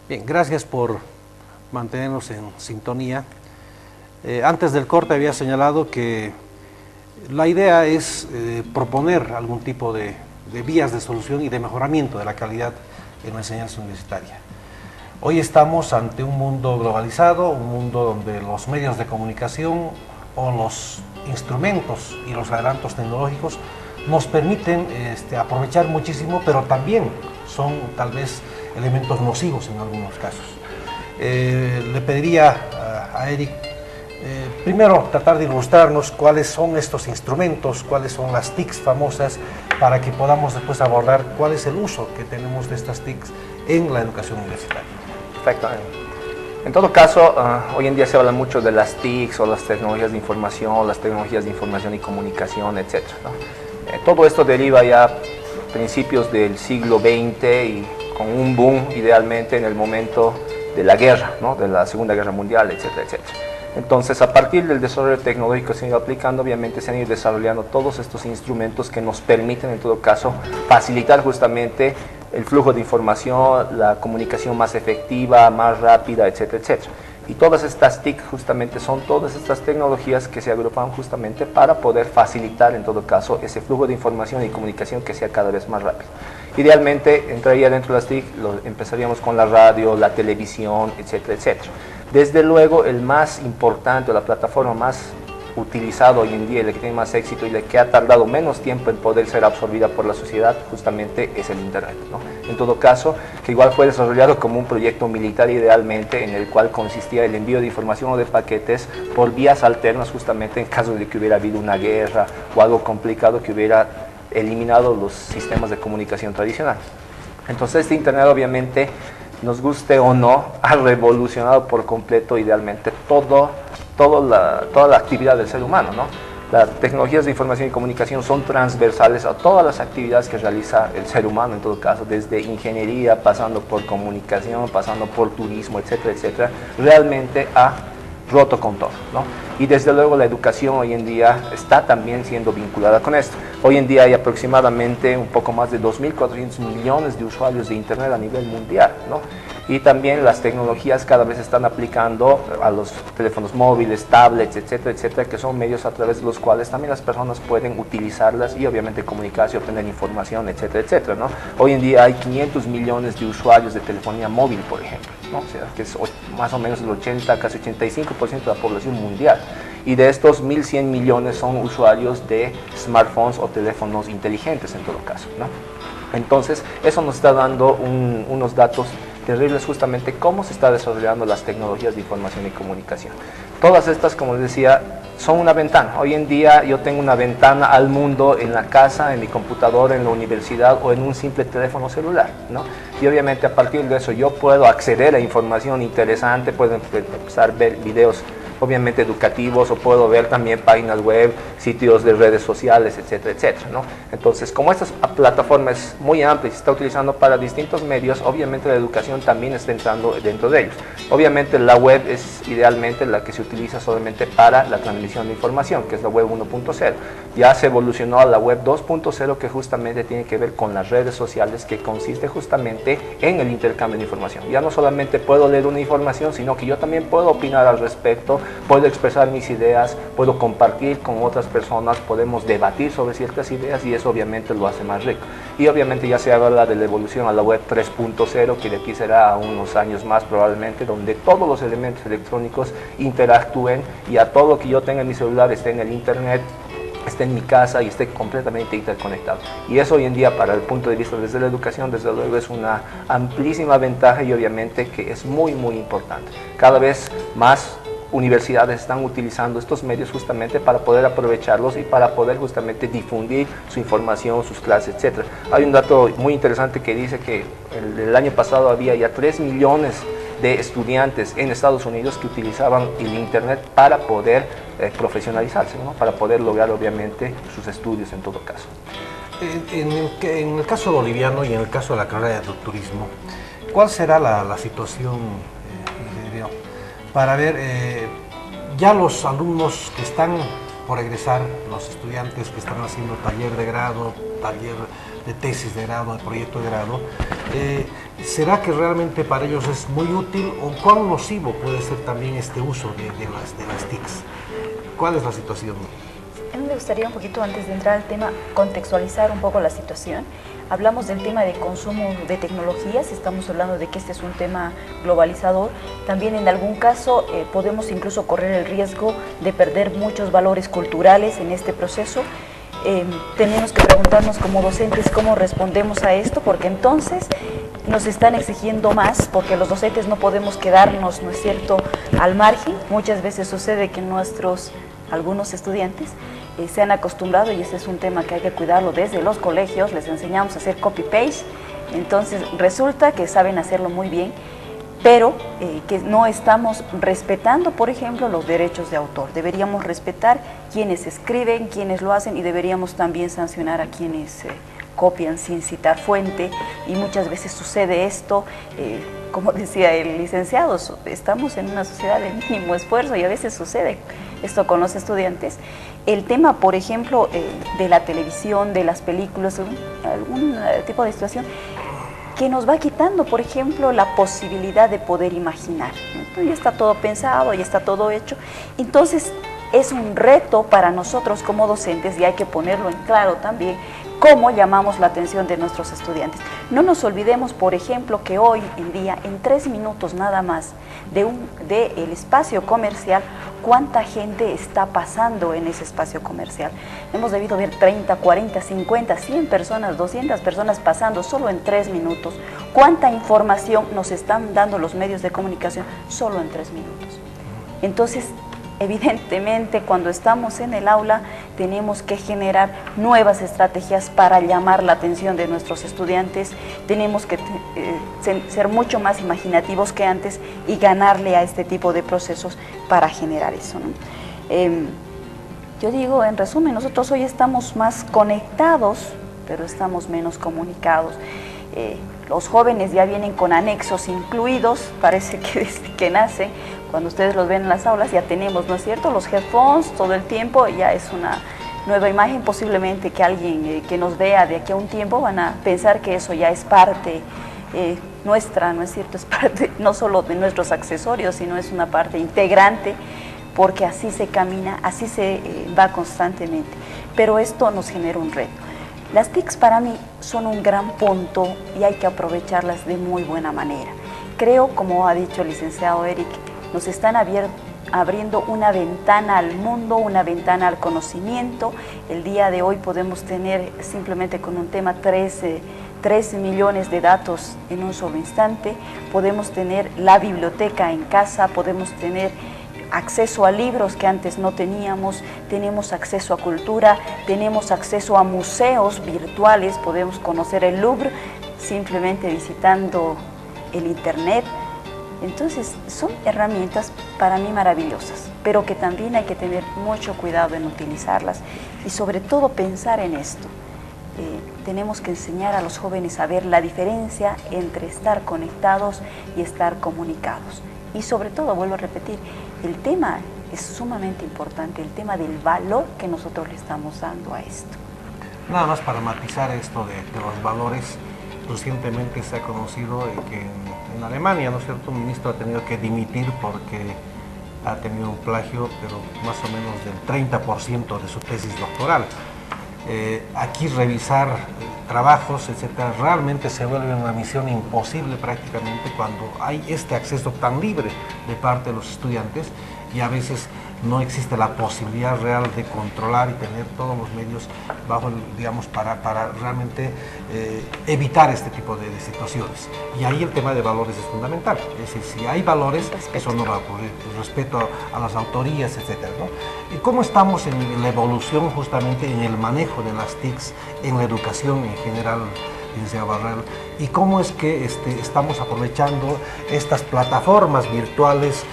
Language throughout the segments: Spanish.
Bien, gracias por mantenernos en sintonía. Antes del corte había señalado que la idea es proponer algún tipo de vías de solución y de mejoramiento de la calidad en la enseñanza universitaria. Hoy estamos ante un mundo globalizado, un mundo donde los medios de comunicación o los instrumentos y los adelantos tecnológicos nos permiten aprovechar muchísimo, pero también son tal vez elementos nocivos en algunos casos. Le pediría a Eric primero tratar de ilustrarnos cuáles son estos instrumentos, cuáles son las TICs famosas, para que podamos después abordar cuál es el uso que tenemos de estas TICs en la educación universitaria. Perfecto. En todo caso, hoy en día se habla mucho de las TICs o las tecnologías de información y comunicación, etc., ¿no? Todo esto deriva ya a principios del siglo XX y con un boom idealmente en el momento de la guerra, ¿no? De la Segunda Guerra Mundial, etcétera, etcétera. Entonces, a partir del desarrollo tecnológico que se ha ido aplicando, obviamente se han ido desarrollando todos estos instrumentos que nos permiten, en todo caso, facilitar justamente el flujo de información, la comunicación más efectiva, más rápida, etcétera, etcétera. Y todas estas TIC justamente son todas estas tecnologías que se agrupan justamente para poder facilitar, en todo caso, ese flujo de información y comunicación que sea cada vez más rápido. Idealmente, entraría dentro de las TIC, empezaríamos con la radio, la televisión, etcétera, etcétera. Desde luego, el más importante, la plataforma más utilizado hoy en día, la que tiene más éxito y la que ha tardado menos tiempo en poder ser absorbida por la sociedad, justamente es el Internet, ¿no? En todo caso, que igual fue desarrollado como un proyecto militar idealmente, en el cual consistía el envío de información o de paquetes por vías alternas, justamente en caso de que hubiera habido una guerra o algo complicado que hubiera eliminado los sistemas de comunicación tradicional. Entonces, este Internet, obviamente, nos guste o no, ha revolucionado por completo idealmente toda la actividad del ser humano, ¿no? Las tecnologías de información y comunicación son transversales a todas las actividades que realiza el ser humano, en todo caso, desde ingeniería, pasando por comunicación, pasando por turismo, etcétera, etcétera. Realmente ha roto con todo, ¿no? Y desde luego la educación hoy en día está también siendo vinculada con esto. Hoy en día hay aproximadamente un poco más de 2.400 millones de usuarios de Internet a nivel mundial, ¿no? Y también las tecnologías cada vez están aplicando a los teléfonos móviles, tablets, etcétera, etcétera, que son medios a través de los cuales también las personas pueden utilizarlas y obviamente comunicarse, obtener información, etcétera, etcétera, ¿no? Hoy en día hay 500 millones de usuarios de telefonía móvil, por ejemplo, ¿no? O sea, que es más o menos el 80, casi 85% de la población mundial. Y de estos 1.100 millones son usuarios de smartphones o teléfonos inteligentes en todo caso, ¿no? Entonces, eso nos está dando unos datos terribles justamente cómo se está desarrollando las tecnologías de información y comunicación. Todas estas, como les decía, son una ventana. Hoy en día yo tengo una ventana al mundo en la casa, en mi computadora, en la universidad o en un simple teléfono celular, ¿no? Y obviamente a partir de eso yo puedo acceder a información interesante, puedo empezar a ver videos obviamente educativos, o puedo ver también páginas web, sitios de redes sociales, etcétera, etcétera, ¿no? Entonces, como esta plataforma es muy amplia y se está utilizando para distintos medios, obviamente la educación también está entrando dentro de ellos. Obviamente la web es idealmente la que se utiliza solamente para la transmisión de información, que es la web 1.0. Ya se evolucionó a la web 2.0, que justamente tiene que ver con las redes sociales, que consiste justamente en el intercambio de información. Ya no solamente puedo leer una información, sino que yo también puedo opinar al respecto, puedo expresar mis ideas, puedo compartir con otras personas, podemos debatir sobre ciertas ideas y eso obviamente lo hace más rico. Y obviamente ya se habla de la evolución a la web 3.0, que de aquí será a unos años más probablemente, donde todos los elementos electrónicos interactúen y a todo lo que yo tenga en mi celular esté en el Internet, esté en mi casa y esté completamente interconectado. Y eso hoy en día, para el punto de vista desde la educación, desde luego es una amplísima ventaja y obviamente que es muy, muy importante. Cada vez más universidades están utilizando estos medios justamente para poder aprovecharlos y para poder justamente difundir su información, sus clases, etc. Hay un dato muy interesante que dice que el año pasado había ya 3 millones de estudiantes en Estados Unidos que utilizaban el Internet para poder profesionalizarse, ¿no? Para poder lograr obviamente sus estudios en todo caso. En el caso boliviano y en el caso de la carrera de turismo, ¿cuál será la situación, para ver ya los alumnos que están por egresar, los estudiantes que están haciendo taller de grado, taller de tesis de grado, de proyecto de grado, ¿será que realmente para ellos es muy útil o cuán nocivo puede ser también este uso de las TICs? ¿Cuál es la situación? A mí me gustaría un poquito, antes de entrar al tema, contextualizar un poco la situación. Hablamos del tema de consumo de tecnologías, estamos hablando de que este es un tema globalizador. También en algún caso podemos incluso correr el riesgo de perder muchos valores culturales en este proceso. Tenemos que preguntarnos como docentes cómo respondemos a esto, porque entonces nos están exigiendo más, porque los docentes no podemos quedarnos, ¿no es cierto?, al margen. Muchas veces sucede que algunos estudiantes se han acostumbrado, y ese es un tema que hay que cuidarlo desde los colegios, les enseñamos a hacer copy-paste, entonces resulta que saben hacerlo muy bien, pero que no estamos respetando, por ejemplo, los derechos de autor. Deberíamos respetar quienes escriben, quienes lo hacen, y deberíamos también sancionar a quienes copian sin citar fuente, y muchas veces sucede esto, como decía el licenciado, estamos en una sociedad de mínimo esfuerzo y a veces sucede esto con los estudiantes. El tema, por ejemplo, de la televisión, de las películas, algún tipo de situación que nos va quitando, por ejemplo, la posibilidad de poder imaginar. Ya está todo pensado, ya está todo hecho. Entonces, es un reto para nosotros como docentes, y hay que ponerlo en claro también, cómo llamamos la atención de nuestros estudiantes. No nos olvidemos, por ejemplo, que hoy en día, en 3 minutos nada más del espacio comercial, cuánta gente está pasando en ese espacio comercial. Hemos debido ver 30, 40, 50, 100 personas, 200 personas pasando solo en 3 minutos. ¿Cuánta información nos están dando los medios de comunicación solo en 3 minutos? Entonces, evidentemente, cuando estamos en el aula, tenemos que generar nuevas estrategias para llamar la atención de nuestros estudiantes. Tenemos que ser mucho más imaginativos que antes y ganarle a este tipo de procesos para generar eso, ¿no? Yo digo, en resumen, nosotros hoy estamos más conectados, pero estamos menos comunicados. Los jóvenes ya vienen con anexos incluidos, parece que desde que nacen, cuando ustedes los ven en las aulas ya tenemos, ¿no es cierto?, los headphones todo el tiempo, ya es una nueva imagen. Posiblemente que alguien que nos vea de aquí a un tiempo van a pensar que eso ya es parte nuestra, ¿no es cierto?, es parte no solo de nuestros accesorios, sino es una parte integrante, porque así se camina, así se va constantemente, pero esto nos genera un reto. Las TICs para mí son un gran punto y hay que aprovecharlas de muy buena manera. Creo, como ha dicho el licenciado Eric, nos están abriendo una ventana al mundo, una ventana al conocimiento. El día de hoy podemos tener, simplemente con un tema, 13 millones de datos en un solo instante. Podemos tener la biblioteca en casa, podemos tener acceso a libros que antes no teníamos, tenemos acceso a cultura, tenemos acceso a museos virtuales, podemos conocer el Louvre simplemente visitando el internet. Entonces son herramientas para mí maravillosas, pero que también hay que tener mucho cuidado en utilizarlas y sobre todo pensar en esto. Tenemos que enseñar a los jóvenes a ver la diferencia entre estar conectados y estar comunicados. Y sobre todo, vuelvo a repetir, el tema es sumamente importante, el tema del valor que nosotros le estamos dando a esto. Nada más para matizar esto de los valores, recientemente se ha conocido que en Alemania, ¿no es cierto?, un ministro ha tenido que dimitir porque ha tenido un plagio, pero más o menos del 30% de su tesis doctoral. Aquí revisar trabajos, etcétera, realmente se vuelve una misión imposible prácticamente cuando hay este acceso tan libre de parte de los estudiantes y a veces no existe la posibilidad real de controlar y tener todos los medios bajo, digamos, para realmente evitar este tipo de situaciones. Y ahí el tema de valores es fundamental. Es decir, si hay valores, eso no va a ocurrir. Respeto a las autorías, etcétera, ¿no? ¿Y cómo estamos en la evolución justamente en el manejo de las TICs en la educación en general, licenciado Barral? ¿Y cómo es que estamos aprovechando estas plataformas virtuales,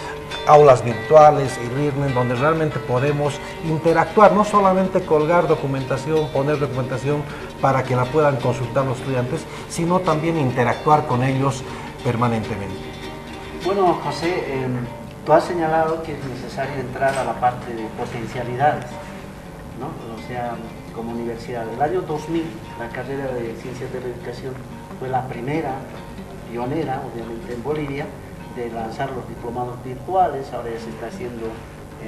aulas virtuales, e-learning, donde realmente podemos interactuar, no solamente colgar documentación, poner documentación para que la puedan consultar los estudiantes, sino también interactuar con ellos permanentemente? Bueno, José, tú has señalado que es necesario entrar a la parte de potencialidades, ¿no? O sea, como universidad. El año 2000, la carrera de Ciencias de la Educación fue la primera, pionera, obviamente en Bolivia, de lanzar los diplomados virtuales. Ahora ya se está haciendo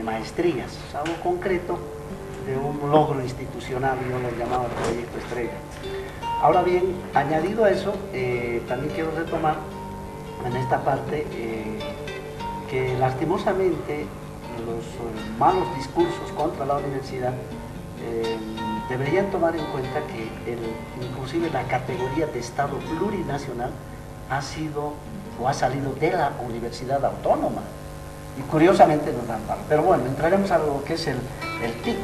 maestrías, algo concreto de un logro institucional, yo lo llamaba Proyecto Estrella. Ahora bien, añadido a eso, también quiero retomar en esta parte que lastimosamente los malos discursos contra la universidad deberían tomar en cuenta que inclusive la categoría de Estado plurinacional ha sido o ha salido de la Universidad Autónoma, y curiosamente nos dan palo. Pero bueno, entraremos a lo que es el TIC,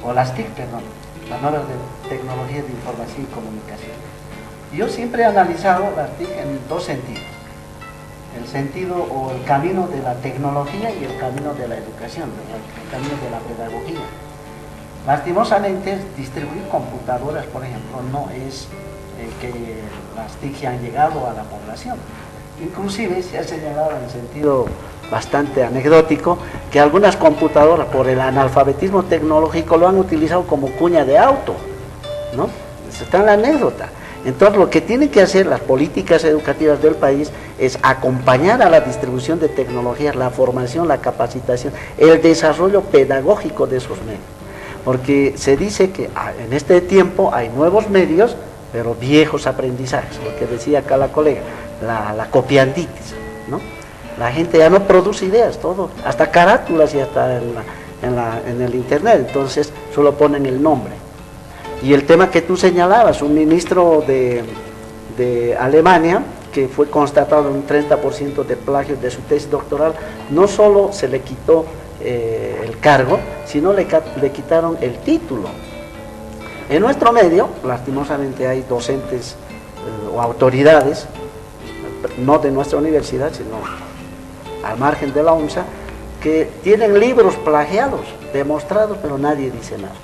o las TIC, perdón, las normas de tecnologías de información y comunicación. Yo siempre he analizado las TIC en dos sentidos: el sentido o el camino de la tecnología y el camino de la educación, el camino de la pedagogía. Lastimosamente, distribuir computadoras, por ejemplo, no es que las TIC han llegado a la población. Inclusive se ha señalado en sentido bastante anecdótico que algunas computadoras, por el analfabetismo tecnológico, lo han utilizado como cuña de auto, ¿no? Esa está en la anécdota. Entonces, lo que tienen que hacer las políticas educativas del país es acompañar a la distribución de tecnologías, la formación, la capacitación, el desarrollo pedagógico de esos medios. Porque se dice que en este tiempo hay nuevos medios, pero viejos aprendizajes, lo que decía acá la colega, la copianditis, ¿no? La gente ya no produce ideas, todo, hasta carátulas ya está en el internet, entonces solo ponen el nombre. Y el tema que tú señalabas, un ministro de Alemania, que fue constatado un 30% de plagio de su tesis doctoral, no solo se le quitó el cargo, sino le quitaron el título. En nuestro medio, lastimosamente, hay docentes o autoridades, no de nuestra universidad, sino al margen de la UNSA, que tienen libros plagiados, demostrados, pero nadie dice nada.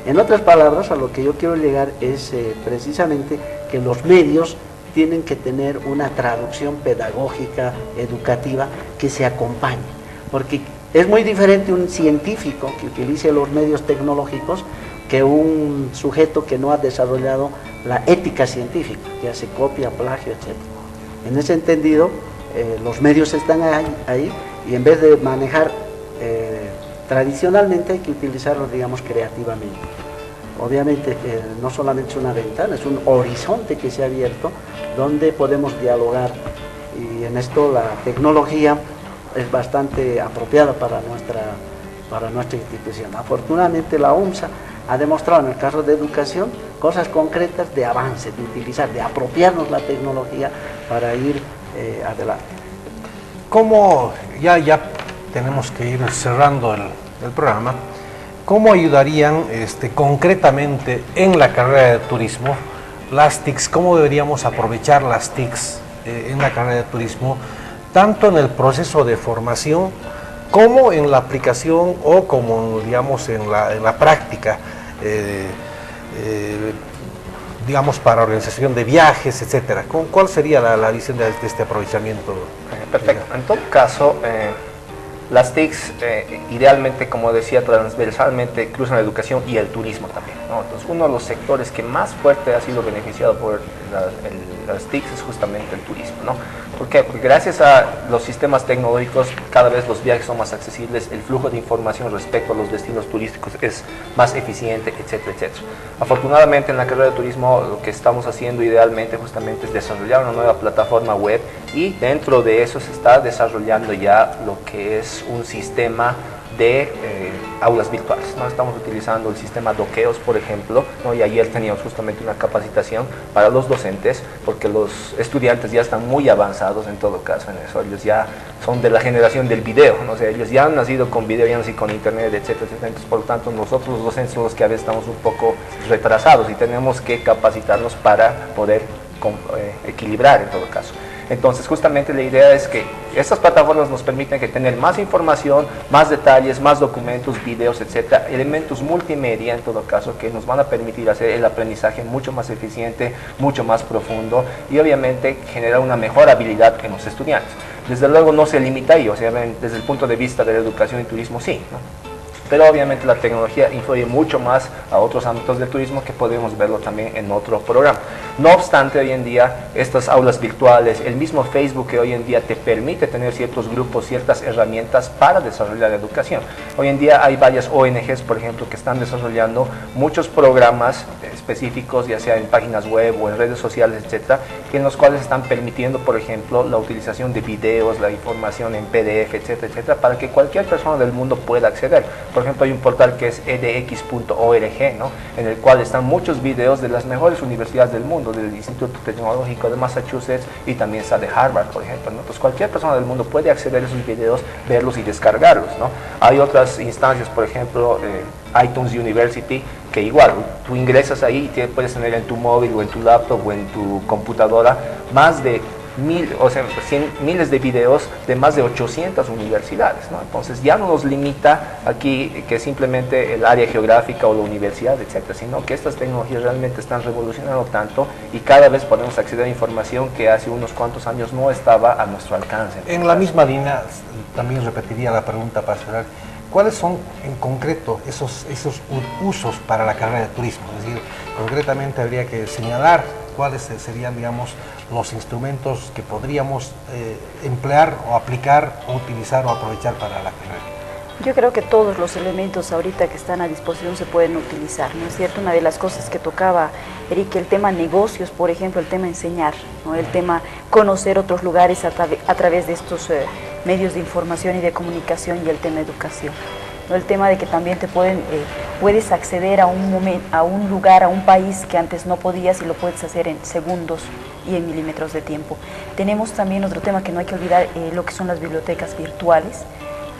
En otras palabras, a lo que yo quiero llegar es precisamente que los medios tienen que tener una traducción pedagógica, educativa, que se acompañe, porque es muy diferente un científico que utilice los medios tecnológicos que un sujeto que no ha desarrollado la ética científica, que hace copia, plagio, etc. En ese entendido, los medios están ahí y en vez de manejar tradicionalmente, hay que utilizarlos, digamos, creativamente. Obviamente, no solamente es una ventana, es un horizonte que se ha abierto donde podemos dialogar, y en esto la tecnología es bastante apropiada para nuestra institución. Afortunadamente, la UNSA ha demostrado en el caso de educación cosas concretas de avance, de utilizar, de apropiarnos la tecnología para ir adelante. ¿Cómo, ya tenemos que ir cerrando el programa, cómo ayudarían concretamente en la carrera de turismo las TICs? ¿Cómo deberíamos aprovechar las TICs en la carrera de turismo, tanto en el proceso de formación como en la aplicación o como, digamos, en la práctica, digamos, para organización de viajes, etcétera? ¿Cuál sería la visión de este aprovechamiento? Perfecto. En todo caso, las TICs idealmente, como decía, transversalmente cruzan la educación y el turismo también, ¿no? Entonces, uno de los sectores que más fuerte ha sido beneficiado por las TICs es justamente el turismo, ¿no? ¿Por qué? Porque gracias a los sistemas tecnológicos cada vez los viajes son más accesibles, el flujo de información respecto a los destinos turísticos es más eficiente, etcétera, etcétera. Afortunadamente, en la carrera de turismo lo que estamos haciendo idealmente justamente es desarrollar una nueva plataforma web, y dentro de eso se está desarrollando ya lo que es un sistema de aulas virtuales, ¿no? Estamos utilizando el sistema Doqueos, por ejemplo, ¿no? Y ayer teníamos justamente una capacitación para los docentes, porque los estudiantes ya están muy avanzados en todo caso en eso. Ellos ya son de la generación del video, ¿no? O sea, ellos ya han nacido con video, ya han nacido con internet, etcétera, etcétera. Entonces, por lo tanto, nosotros los docentes somos los que a veces estamos un poco retrasados y tenemos que capacitarnos para poder equilibrar en todo caso. Entonces, justamente la idea es que estas plataformas nos permiten tener más información, más detalles, más documentos, videos, etcétera, elementos multimedia en todo caso, que nos van a permitir hacer el aprendizaje mucho más eficiente, mucho más profundo, y obviamente generar una mejor habilidad en los estudiantes. Desde luego no se limita ahí, o sea, desde el punto de vista de la educación y turismo sí, ¿no? Pero obviamente la tecnología influye mucho más a otros ámbitos del turismo, que podemos verlo también en otro programa. No obstante, hoy en día estas aulas virtuales, el mismo Facebook que hoy en día te permite tener ciertos grupos, ciertas herramientas para desarrollar la educación. Hoy en día hay varias ONGs, por ejemplo, que están desarrollando muchos programas específicos, ya sea en páginas web o en redes sociales, etcétera, en los cuales están permitiendo, por ejemplo, la utilización de videos, la información en PDF, etcétera, etcétera, para que cualquier persona del mundo pueda acceder. Por ejemplo, hay un portal que es edx.org, ¿no?, en el cual están muchos videos de las mejores universidades del mundo, del Instituto Tecnológico de Massachusetts y también está de Harvard, por ejemplo, ¿no? Entonces cualquier persona del mundo puede acceder a esos videos, verlos y descargarlos, ¿no? Hay otras instancias, por ejemplo, iTunes University, que igual, tú ingresas ahí y puedes tener en tu móvil o en tu laptop o en tu computadora más de miles de videos de más de 800 universidades, ¿no? Entonces ya no nos limita aquí que simplemente el área geográfica o la universidad, etcétera, sino que estas tecnologías realmente están revolucionando tanto y cada vez podemos acceder a información que hace unos cuantos años no estaba a nuestro alcance. En la misma línea, también repetiría la pregunta para cerrar. ¿Cuáles son en concreto esos usos para la carrera de turismo? Es decir, concretamente habría que señalar cuáles serían, digamos, los instrumentos que podríamos emplear o aplicar o utilizar o aprovechar para la carrera. Yo creo que todos los elementos ahorita que están a disposición se pueden utilizar, ¿no es cierto? Una de las cosas que tocaba, Eric, el tema negocios, por ejemplo, el tema enseñar, ¿no? El tema conocer otros lugares a través de estos medios de información y de comunicación, y el tema educación, ¿no? El tema de que también puedes acceder a un lugar, a un país que antes no podías, y lo puedes hacer en segundos y en milímetros de tiempo. Tenemos también otro tema que no hay que olvidar, lo que son las bibliotecas virtuales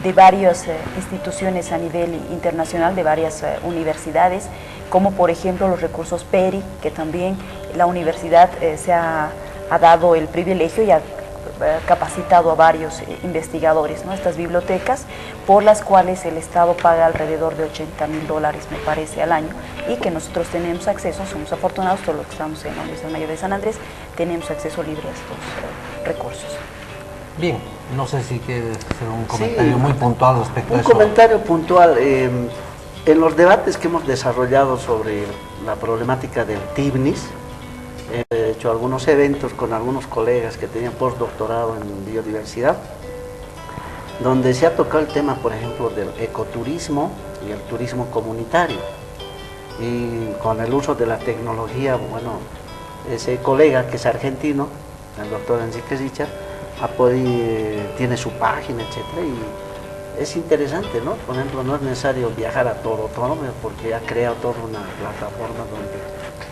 de varias instituciones a nivel internacional, de varias universidades, como por ejemplo los recursos PERI, que también la universidad se ha dado el privilegio y ha capacitado a varios investigadores, ¿no? Estas bibliotecas, por las cuales el Estado paga alrededor de $80.000, me parece, al año, y que nosotros tenemos acceso, somos afortunados, todos los que estamos en la Universidad Mayor de San Andrés, tenemos acceso libre a estos recursos. Bien, no sé si quieres hacer un comentario muy puntual respecto a eso. Un comentario puntual. En los debates que hemos desarrollado sobre la problemática del TIBNIS, he hecho algunos eventos con algunos colegas que tenían postdoctorado en biodiversidad, donde se ha tocado el tema, por ejemplo, del ecoturismo y el turismo comunitario. Y con el uso de la tecnología, bueno, ese colega que es argentino, el doctor Enrique Richard, tiene su página, etcétera, y es interesante, ¿no? Por ejemplo, no es necesario viajar a Toro, porque ha creado toda una plataforma donde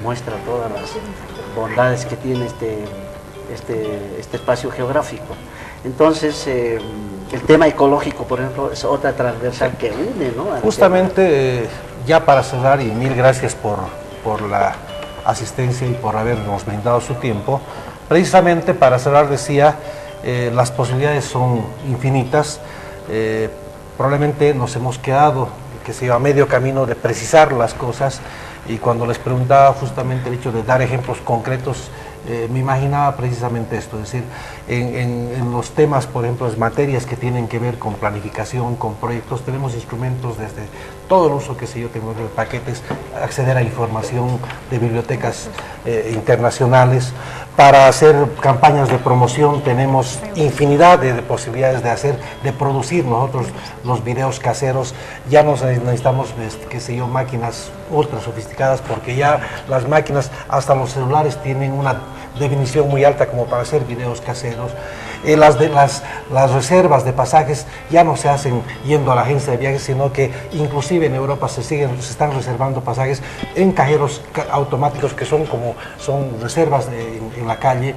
muestra todas las bondades que tiene este espacio geográfico. Entonces, el tema ecológico, por ejemplo, es otra transversal que une, ¿no? Justamente, ya para cerrar, y mil gracias por la asistencia y por habernos brindado su tiempo, precisamente para cerrar decía, las posibilidades son infinitas. Probablemente nos hemos quedado, que se lleva medio camino de precisar las cosas, y cuando les preguntaba justamente el hecho de dar ejemplos concretos, me imaginaba precisamente esto, es decir, en los temas, por ejemplo, las materias que tienen que ver con planificación, con proyectos, tenemos instrumentos desde todo el uso, que sé yo, tenemos de paquetes, acceder a información de bibliotecas internacionales. Para hacer campañas de promoción tenemos infinidad de posibilidades de producir nosotros los videos caseros. Ya no necesitamos, qué sé yo, máquinas ultra sofisticadas, porque ya las máquinas, hasta los celulares, tienen una definición muy alta como para hacer videos caseros. Las reservas de pasajes ya no se hacen yendo a la agencia de viajes, sino que inclusive en Europa se están reservando pasajes en cajeros automáticos, que son reservas en la calle.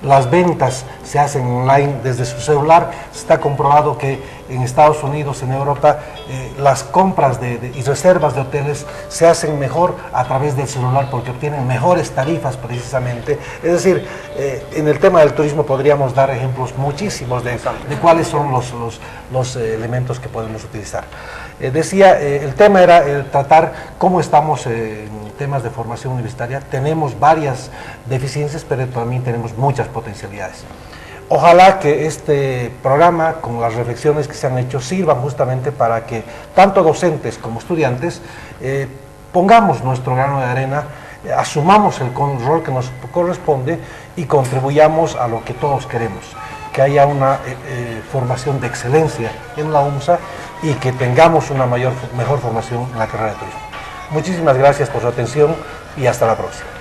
Las ventas se hacen online desde su celular. Está comprobado que en Estados Unidos, en Europa, las compras y reservas de hoteles se hacen mejor a través del celular, porque obtienen mejores tarifas precisamente. Es decir, en el tema del turismo podríamos dar ejemplos muchísimos de cuáles son los elementos que podemos utilizar. Decía, el tema era tratar cómo estamos en temas de formación universitaria. Tenemos varias deficiencias, pero también tenemos muchas potencialidades. Ojalá que este programa, con las reflexiones que se han hecho, sirvan justamente para que tanto docentes como estudiantes pongamos nuestro grano de arena, asumamos el rol que nos corresponde y contribuyamos a lo que todos queremos, que haya una formación de excelencia en la UMSA y que tengamos una mejor formación en la carrera de turismo. Muchísimas gracias por su atención y hasta la próxima.